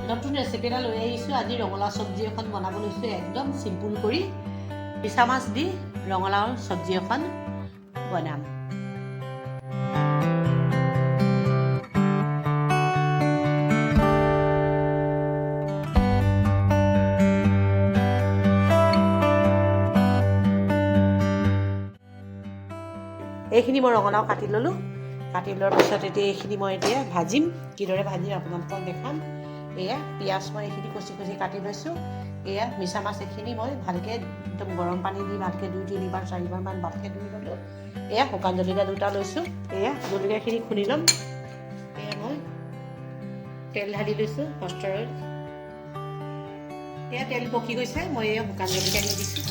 নতুন ৰেচিপি এটা লৈ আহিছোঁ। আজি ৰঙালাও চব্জি এখন বনাব লৈছোঁ, একদম চিম্পুল কৰি পিছা মাছ দি ৰঙালাওৰ চব্জি এখন বনাম। এইখিনি মই ৰঙালাও কাটি ল'লোঁ। কাটি লোৱাৰ পিছত এইখিনি মই এতিয়া ভাজিম। কিদৰে ভাজিম আপোনালোকক দেখাম। এয়া পিঁয়াজ মই এইখিনি কচি কচি কাটি লৈছোঁ। এয়া মিছা মাছ এইখিনি মই ভালকৈ একদম গৰম পানী দি ভালকৈ 2-3বাৰ 4বাৰমান ভালকৈ ধুই ল'লোঁ। এয়া শুকান জলকীয়া 2টা লৈছোঁ। এয়া জলকীয়াখিনি খুন্দি ল'ম। এয়া মই তেল ঢালি লৈছোঁ মষ্টাৰ অইল। এয়া তেল পকি গৈছে, মই এয়া শুকান জলকীয়া দি দিছোঁ।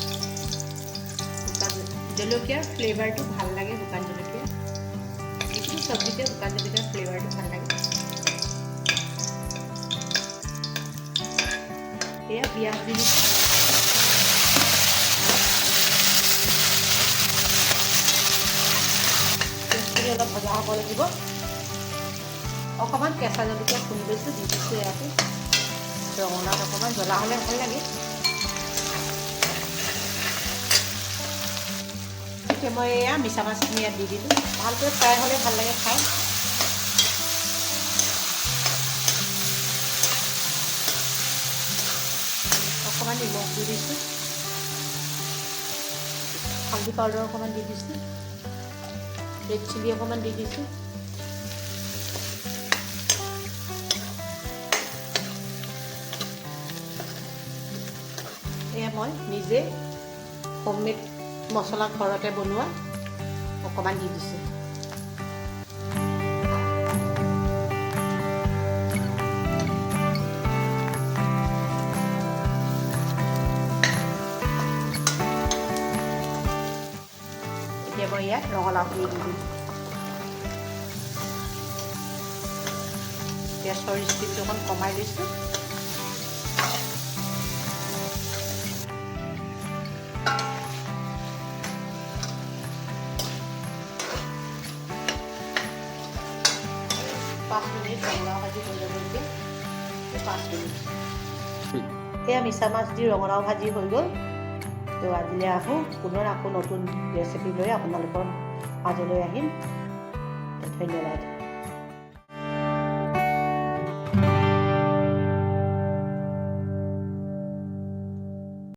শুকান জলকীয়াৰ ফ্লেভাৰটো ভাল লাগে। শুকান জলকীয়া দিছোঁ চব্জিতে, শুকান জলকীয়াৰ ফ্লেভাৰটো ভাল লাগে। এয়া পিঁয়াজ দি দিছোঁ। পিঁয়াজখিনি অলপ ভজা হ'ব লাগিব। অকণমান কেঁচা জলকীয়া খুন্দি লৈছোঁ, দি দিছোঁ ইয়াতে। ৰঙালাওত অকণমান জ্বলা হ'লে ভাল লাগে। এতিয়া মই এয়া মিছা মাছখিনি ইয়াত দি দিলোঁ। ভালকৈ ফ্ৰাই হ'লে ভাল লাগে খাই। অকণমান নিমখ দি দিছোঁ, হালধি পাউডাৰ অকণমান দি দিছোঁ, ৰেড চিলি অকণমান দি দিছোঁ। এয়া মই নিজে হোমমেড মছলা ঘৰতে বনোৱা অকণমান দি দিছোঁ। এতিয়া মই ইয়াত ৰঙালাওখিনি দি দিম। গেছৰ স্পীডটো অকণ কমাই লৈছোঁ। ৰঙালাও ভাজি হৈ যাব। এতিয়া 5 মিনিট। এয়া মিছা মাছ দি ৰঙালাও ভাজি হৈ গ'ল। তো আজিলৈ পুনৰ আকৌ নতুন ৰেচিপি লৈ আপোনালোকৰ মাজলৈ আহিম। ধন্যবাদ।